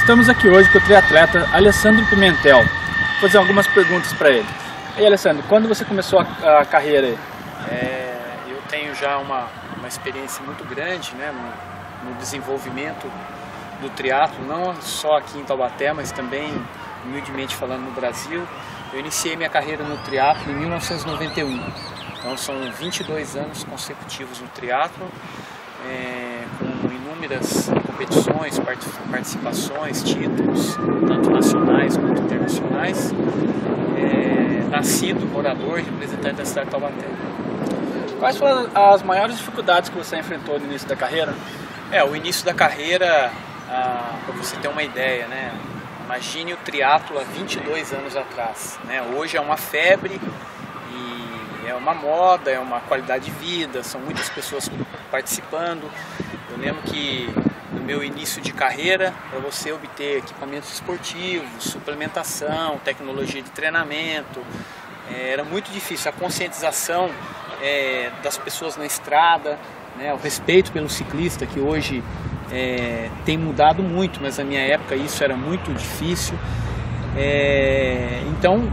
Estamos aqui hoje com o triatleta Alessandro Pimentel. Vou fazer algumas perguntas para ele. E aí, Alessandro, quando você começou a carreira aí? Eu tenho já uma experiência muito grande, né, no desenvolvimento do triatlo, não só aqui em Taubaté, mas também, humildemente falando, no Brasil. Eu iniciei minha carreira no triatlo em 1991, então são 22 anos consecutivos no triatlo, com inúmeras competições, participações, títulos, tanto nacionais quanto internacionais. Nascido, morador e representante da cidade de Taubaté. Quais foram as maiores dificuldades que você enfrentou no início da carreira? O início da carreira, para você ter uma ideia, né? Imagine o triatlo há 22 anos atrás, né? Hoje é uma febre e é uma moda, é uma qualidade de vida, são muitas pessoas participando. Eu lembro que no meu início de carreira, para você obter equipamentos esportivos, suplementação, tecnologia de treinamento, era muito difícil. A conscientização das pessoas na estrada, né, o respeito pelo ciclista, que hoje tem mudado muito, mas na minha época isso era muito difícil. Então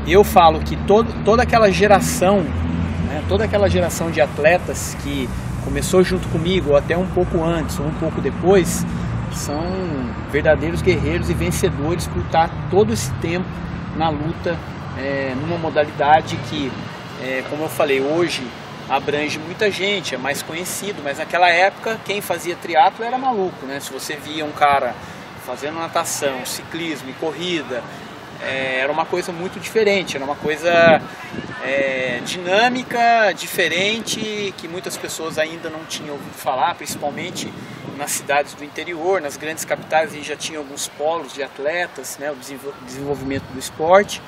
eu falo que toda aquela geração, né, toda aquela geração de atletas que começou junto comigo, ou até um pouco antes, ou um pouco depois, são verdadeiros guerreiros e vencedores por estar todo esse tempo na luta, numa modalidade que, como eu falei, hoje abrange muita gente, é mais conhecido, mas naquela época quem fazia triatlo era maluco, né? Se você via um cara fazendo natação, ciclismo e corrida, era uma coisa muito diferente, era uma coisa dinâmica, diferente, que muitas pessoas ainda não tinham ouvido falar, principalmente nas cidades do interior, nas grandes capitais, e já tinha alguns polos de atletas, né, o desenvolvimento do esporte,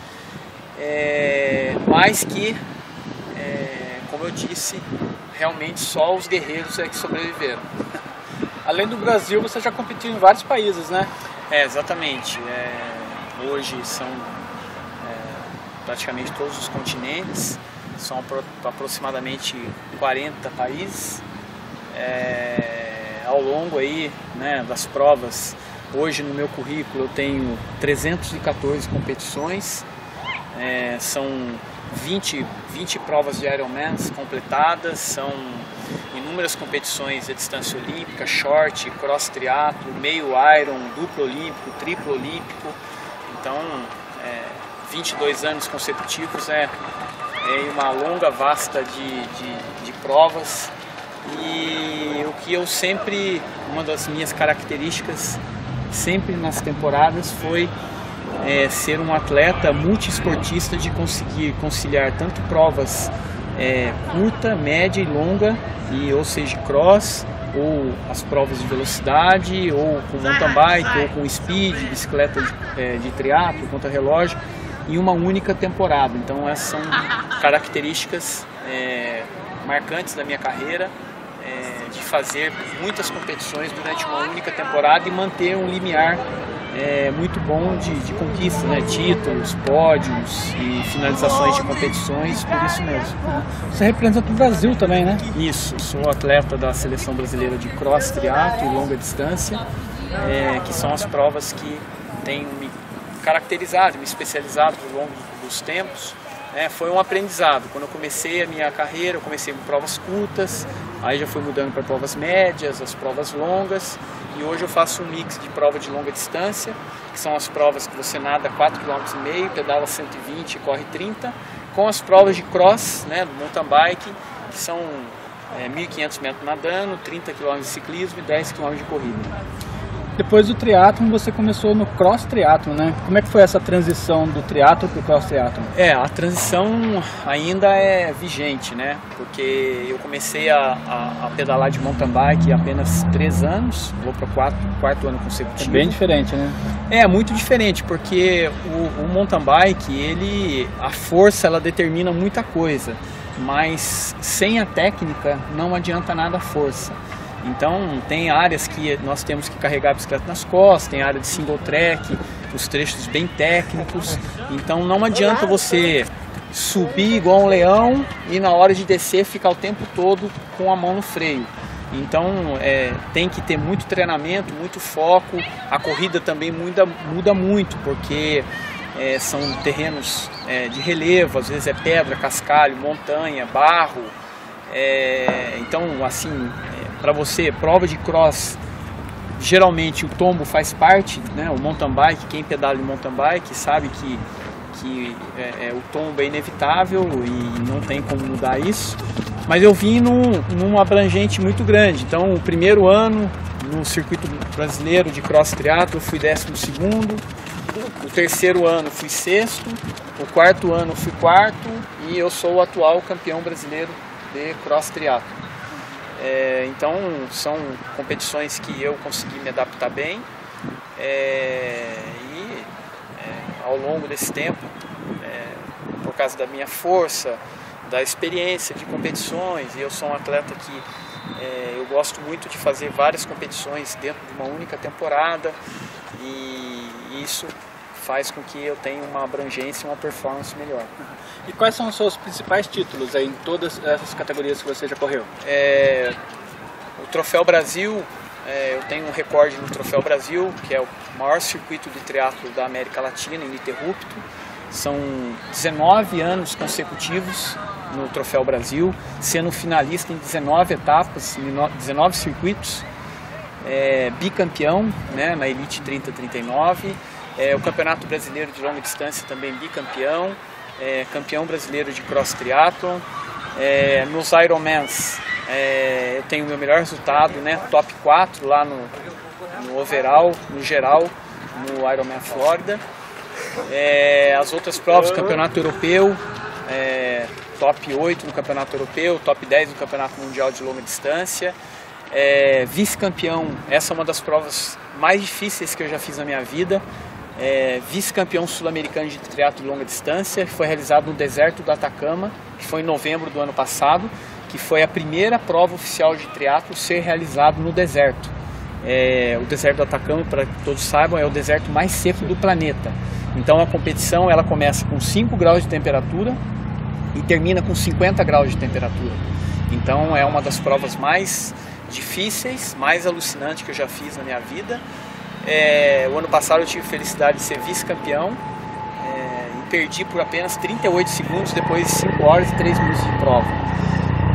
mas que, como eu disse, realmente só os guerreiros que sobreviveram. Além do Brasil, você já competiu em vários países, né? Exatamente. Hoje são praticamente todos os continentes, são aproximadamente 40 países. Ao longo aí, né, das provas, hoje no meu currículo eu tenho 314 competições, são 20 provas de Ironman completadas, são inúmeras competições de distância olímpica, short, cross triatlo, meio Iron, duplo olímpico, triplo olímpico. Então, 22 anos consecutivos é uma longa vasta de provas, e o que eu sempre, uma das minhas características sempre nas temporadas foi ser um atleta multiesportista, de conseguir conciliar tanto provas curta, média e longa, ou seja, cross, ou as provas de velocidade, ou com mountain bike, ou com speed, bicicleta de triatlo, contra-relógio, em uma única temporada. Então essas são características marcantes da minha carreira, de fazer muitas competições durante uma única temporada e manter um limiar muito bom de conquista, né? Títulos, pódios e finalizações de competições, por isso mesmo. Você representa o Brasil também, né? Isso, sou atleta da seleção brasileira de cross, triatlo e longa distância, que são as provas que tenho me caracterizado, me especializado ao longo dos tempos. Foi um aprendizado. Quando eu comecei a minha carreira, eu comecei com provas curtas, aí já fui mudando para provas médias, as provas longas, e hoje eu faço um mix de prova de longa distância, que são as provas que você nada 4,5 km, pedala 120 e corre 30, com as provas de cross, né, do mountain bike, que são 1.500 metros nadando, 30 km de ciclismo e 10 km de corrida. Depois do triatlo, você começou no cross triatlo, né? Como é que foi essa transição do triatlo para o cross triatlo? A transição ainda é vigente, né? Porque eu comecei a pedalar de mountain bike há apenas 3 anos, vou para o quarto ano consecutivo. É bem diferente, né? É muito diferente, porque o mountain bike, a força ela determina muita coisa, mas sem a técnica não adianta nada a força. Então tem áreas que nós temos que carregar a bicicleta nas costas, tem área de single track, os trechos bem técnicos, então não adianta você subir igual um leão e na hora de descer ficar o tempo todo com a mão no freio. Então tem que ter muito treinamento, muito foco. A corrida também muda muito, porque são terrenos de relevo, às vezes é pedra, cascalho, montanha, barro. Então, assim, para você, prova de cross, geralmente o tombo faz parte, né? O mountain bike, quem pedala em mountain bike sabe que o tombo é inevitável e não tem como mudar isso. Mas eu vim num abrangente muito grande. Então, o primeiro ano no circuito brasileiro de cross triatlo eu fui 12º, o terceiro ano fui 6º, o quarto ano fui 4º e eu sou o atual campeão brasileiro de cross triatlo. Então, são competições que eu consegui me adaptar bem e ao longo desse tempo, por causa da minha força, da experiência de competições, e eu sou um atleta que eu gosto muito de fazer várias competições dentro de uma única temporada, e isso faz com que eu tenha uma abrangência e uma performance melhor. E quais são os seus principais títulos aí em todas essas categorias que você já correu? O Troféu Brasil, eu tenho um recorde no Troféu Brasil, que é o maior circuito de triatlo da América Latina, ininterrupto. São 19 anos consecutivos no Troféu Brasil, sendo finalista em 19 etapas, em 19 circuitos, bicampeão, né, na Elite 30-39, o Campeonato Brasileiro de Longa Distância também bicampeão, campeão brasileiro de Cross Triathlon, nos Ironmans eu tenho o meu melhor resultado, né, top 4 lá no overall, no geral, no Ironman Flórida. As outras provas, Campeonato Europeu, top 8 no Campeonato Europeu, top 10 no Campeonato Mundial de Longa Distância, vice-campeão, essa é uma das provas mais difíceis que eu já fiz na minha vida, vice-campeão sul-americano de triatlo de longa distância, que foi realizado no deserto do Atacama, que foi em novembro do ano passado, que foi a primeira prova oficial de triatlo ser realizado no deserto. O deserto do Atacama, para que todos saibam, é o deserto mais seco do planeta. Então a competição ela começa com 5 graus de temperatura e termina com 50 graus de temperatura. Então é uma das provas mais difíceis, mais alucinantes que eu já fiz na minha vida. O ano passado eu tive a felicidade de ser vice-campeão e perdi por apenas 38 segundos depois de 5 horas e 3 minutos de prova.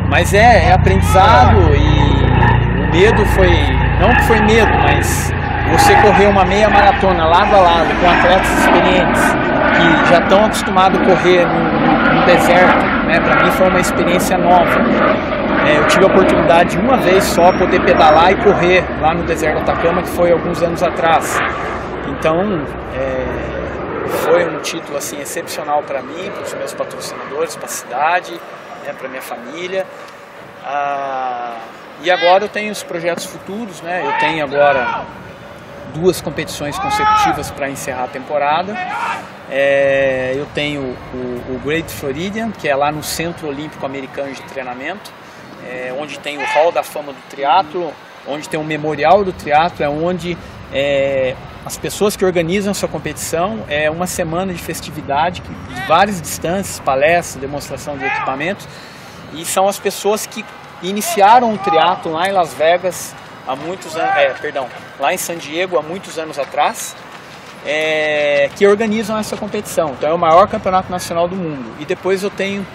Mas é aprendizado, e o medo foi, não que foi medo, mas você correr uma meia maratona lado a lado com atletas experientes que já estão acostumados a correr no deserto, né? Para mim foi uma experiência nova. Eu tive a oportunidade de uma vez só poder pedalar e correr lá no deserto do Atacama, que foi alguns anos atrás. Então foi um título assim excepcional para mim, para os meus patrocinadores, para a cidade, né, para minha família. E agora eu tenho os projetos futuros, né? Eu tenho agora 2 competições consecutivas para encerrar a temporada. Eu tenho o Great Floridian, que é lá no Centro Olímpico Americano de Treinamento, onde tem o Hall da Fama do Triatlo, onde tem o Memorial do Triatlo, onde as pessoas que organizam essa competição, uma semana de festividade, de várias distâncias, palestras, demonstração de equipamentos, e são as pessoas que iniciaram o triatlo lá em Las Vegas há muitos anos, lá em San Diego há muitos anos atrás, que organizam essa competição. Então é o maior campeonato nacional do mundo. E depois eu tenho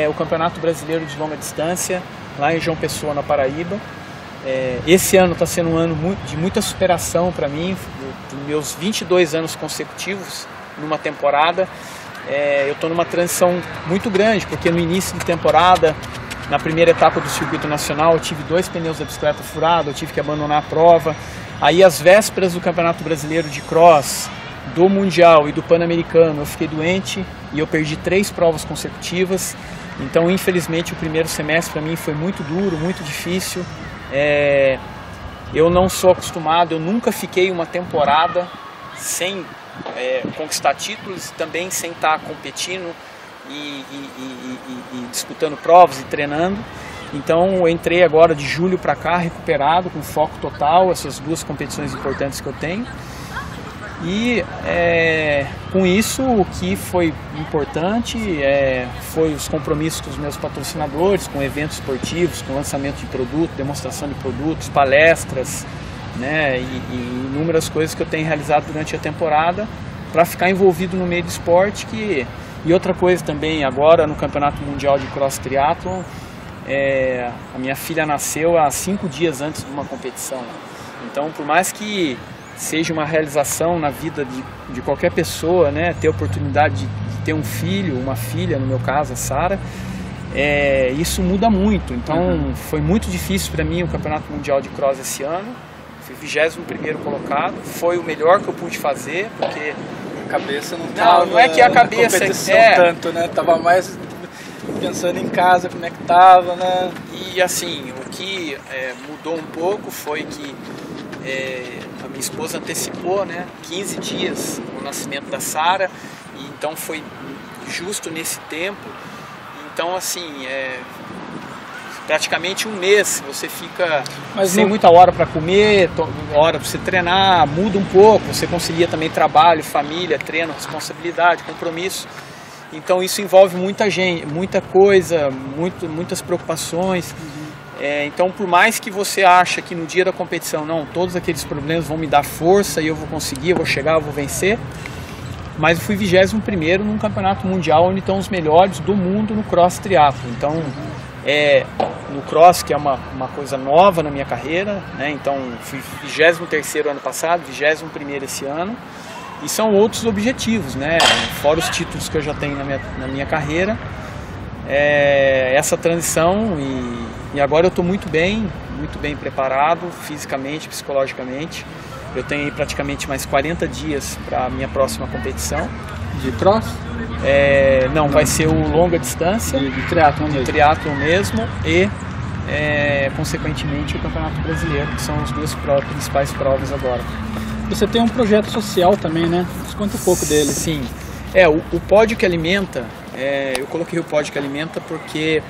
o Campeonato Brasileiro de Longa Distância lá em João Pessoa, na Paraíba. Esse ano está sendo um ano de muita superação para mim, dos meus 22 anos consecutivos numa temporada. Eu estou numa transição muito grande, porque no início de temporada, na primeira etapa do circuito nacional, eu tive 2 pneus da bicicleta furados, eu tive que abandonar a prova. Aí, às vésperas do Campeonato Brasileiro de Cross, do Mundial e do Pan-Americano, eu fiquei doente e eu perdi 3 provas consecutivas. Então, infelizmente, o primeiro semestre para mim foi muito duro, muito difícil. Eu não sou acostumado, eu nunca fiquei uma temporada sem conquistar títulos, também sem estar competindo e disputando provas e treinando. Então eu entrei agora de julho para cá recuperado, com foco total, essas 2 competições importantes que eu tenho. E com isso o que foi importante foi os compromissos com os meus patrocinadores, com eventos esportivos, com lançamento de produto, demonstração de produtos, palestras, né, e inúmeras coisas que eu tenho realizado durante a temporada para ficar envolvido no meio do esporte. E outra coisa também, agora no Campeonato Mundial de Cross Triathlon, a minha filha nasceu há 5 dias antes de uma competição. Então, por mais que seja uma realização na vida de qualquer pessoa, né, ter a oportunidade de ter um filho, uma filha, no meu caso, a Sara, isso muda muito. Então, foi muito difícil para mim o Campeonato Mundial de Cross esse ano. Fui 21º colocado, foi o melhor que eu pude fazer, porque a cabeça não estava... Não é que a cabeça tanto, né? Tava mais pensando em casa, como é que tava, né? E assim, o que mudou um pouco foi que a minha esposa antecipou, né, 15 dias o nascimento da Sara, e então foi justo nesse tempo. Então assim, praticamente um mês você fica sem muita hora para comer, hora para você treinar, muda um pouco, você concilia também trabalho, família, treino, responsabilidade, compromisso. Então isso envolve muita gente, muita coisa, muitas preocupações. Então, por mais que você ache que no dia da competição, não, todos aqueles problemas vão me dar força e eu vou conseguir, eu vou chegar, eu vou vencer, mas eu fui 21º num campeonato mundial onde estão os melhores do mundo no cross triatlo. Então, no cross, que é uma coisa nova na minha carreira, né? Então fui 23º ano passado, 21º esse ano, e são outros objetivos, né? Fora os títulos que eu já tenho na minha carreira, essa transição, e agora eu estou muito bem preparado fisicamente, psicologicamente. Eu tenho aí praticamente mais 40 dias para a minha próxima competição. De cross? Não, vai ser o longa distância. De triatlon mesmo. De triatlon mesmo e, consequentemente, o Campeonato Brasileiro, que são as duas principais provas agora. Você tem um projeto social também, né? Nos conta um pouco dele. Sim. O Pódio que Alimenta, eu coloquei o Pódio que Alimenta porque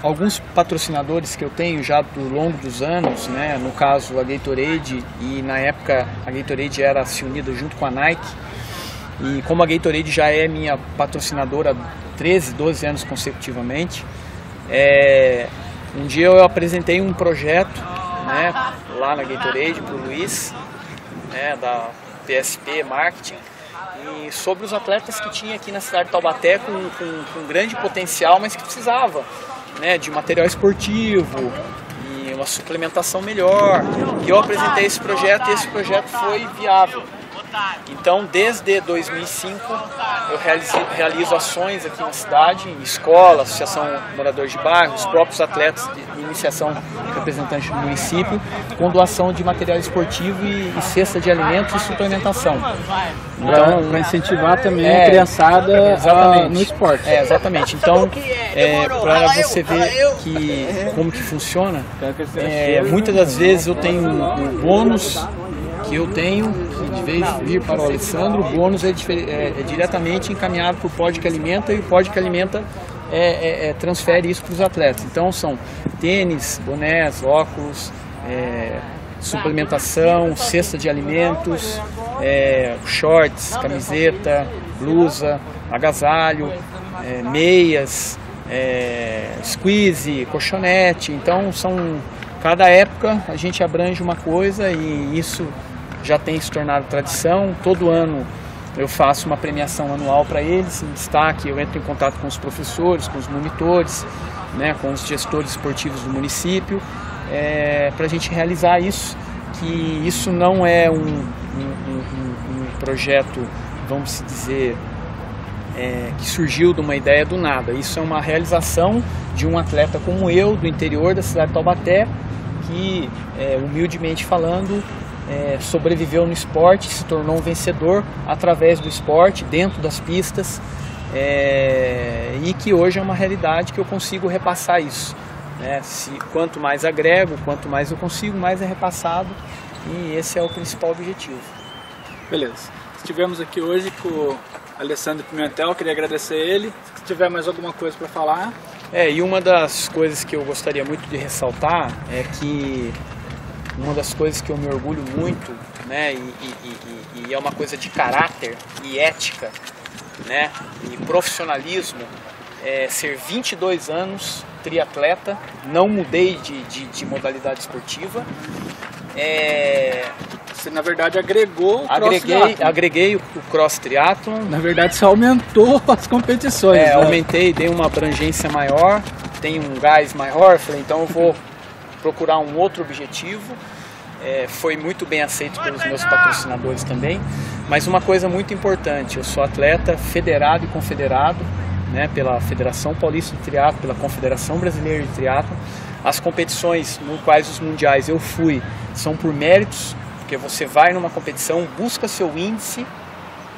alguns patrocinadores que eu tenho já ao longo dos anos, né, no caso a Gatorade, e na época a Gatorade era se unida junto com a Nike, e como a Gatorade já é minha patrocinadora há 13, 12 anos consecutivamente, um dia eu apresentei um projeto, né, lá na Gatorade para o Luiz, né, da PSP Marketing, e sobre os atletas que tinha aqui na cidade de Taubaté com grande potencial, mas que precisava, né, de material esportivo e uma suplementação melhor. E eu apresentei esse projeto e esse projeto foi viável. Então, desde 2005, eu realizo ações aqui na cidade, em escola, associação moradores de bairro, os próprios atletas de iniciação representantes do município, com doação de material esportivo e cesta de alimentos e suplementação. Então, para incentivar também a criançada no esporte. Exatamente. Então, para você ver como que funciona, muitas das vezes eu tenho um bônus que eu tenho, que de vez de vir para o Alessandro, o bônus é diretamente encaminhado para o Pódio que Alimenta, e o Pódio que Alimenta transfere isso para os atletas. Então são tênis, bonés, óculos, suplementação, cesta de alimentos, shorts, camiseta, blusa, agasalho, meias, squeeze, colchonete. Então cada época a gente abrange uma coisa, e isso já tem se tornado tradição. Todo ano eu faço uma premiação anual para eles, em destaque eu entro em contato com os professores, com os monitores, né, com os gestores esportivos do município, para a gente realizar isso, que isso não é um projeto, vamos dizer, que surgiu de uma ideia do nada. Isso é uma realização de um atleta como eu, do interior da cidade de Taubaté, que, humildemente falando, sobreviveu no esporte, se tornou um vencedor através do esporte, dentro das pistas, e que hoje é uma realidade que eu consigo repassar isso, né? Quanto mais agrego, quanto mais eu consigo, mais é repassado, e esse é o principal objetivo. Beleza. Estivemos aqui hoje com o Alessandro Pimentel, queria agradecer ele. Se tiver mais alguma coisa para falar. E uma das coisas que eu gostaria muito de ressaltar é que uma das coisas que eu me orgulho muito né? E é uma coisa de caráter e ética, né? E profissionalismo. Ser 22 anos triatleta, não mudei de modalidade esportiva. Você na verdade agregou o cross triathlon. Agreguei o cross triathlon. Na verdade você aumentou as competições. Né? Aumentei, dei uma abrangência maior, tenho um gás maior, falei, então eu vou procurar um outro objetivo. Foi muito bem aceito pelos meus patrocinadores também. Mas uma coisa muito importante, eu sou atleta federado e confederado, né, pela Federação Paulista de Triatlo, pela Confederação Brasileira de Triatlo. As competições no quais os mundiais eu fui são por méritos, porque você vai numa competição, busca seu índice,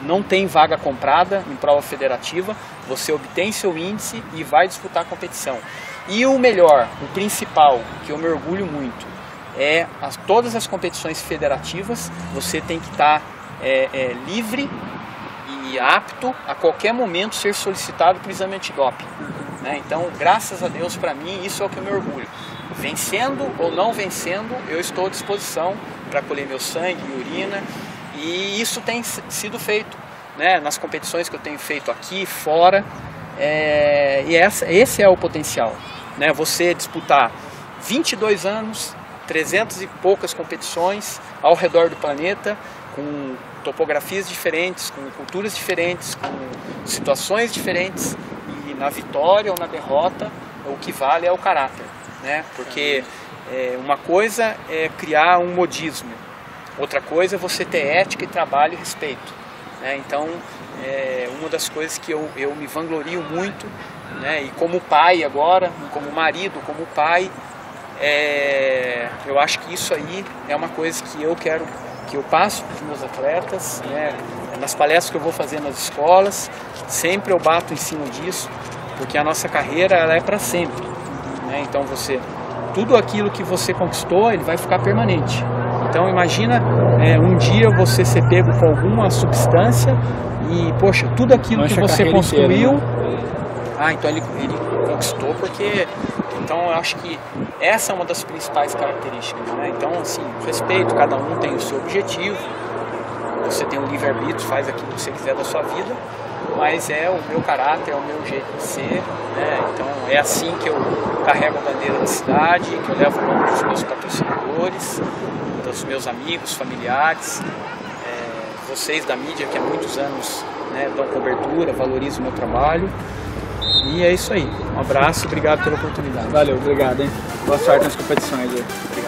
não tem vaga comprada em prova federativa, você obtém seu índice e vai disputar a competição. E o melhor, o principal, que eu me orgulho muito, todas as competições federativas, você tem que estar livre e apto a qualquer momento ser solicitado para o exame antidoping, né? Então, graças a Deus, para mim, isso é o que eu me orgulho. Vencendo ou não vencendo, eu estou à disposição para colher meu sangue e urina, e isso tem sido feito, né, nas competições que eu tenho feito aqui, fora, e esse é o potencial, né? Você disputar 22 anos, 300 e poucas competições ao redor do planeta, com topografias diferentes, com culturas diferentes, com situações diferentes, e na vitória ou na derrota, o que vale é o caráter, né? Porque uma coisa é criar um modismo, outra coisa é você ter ética e trabalho e respeito, né? Então, uma das coisas que eu me vanglorio muito, né? E como pai agora, como marido, como pai, eu acho que isso aí é uma coisa que eu quero, que eu passo para os meus atletas, né? Nas palestras que eu vou fazer nas escolas, sempre eu bato em cima disso, porque a nossa carreira ela é para sempre, né? Então tudo aquilo que você conquistou, ele vai ficar permanente. Então imagina um dia você ser pego com alguma substância e, poxa, tudo aquilo que você construiu, inteira, né? Então ele conquistou porque... Então eu acho que essa é uma das principais características, né? Então, assim, respeito, cada um tem o seu objetivo, você tem um livre-arbítrio, faz aquilo que você quiser da sua vida, mas é o meu caráter, é o meu jeito de ser, né? Então é assim que eu carrego a bandeira da cidade, que eu levo o nome dos meus patrocinadores, dos meus amigos, familiares, vocês da mídia que há muitos anos, né, dão cobertura, valorizam o meu trabalho. E é isso aí. Um abraço, obrigado pela oportunidade. Valeu, obrigado, hein? Boa sorte nas competições aí. Obrigado.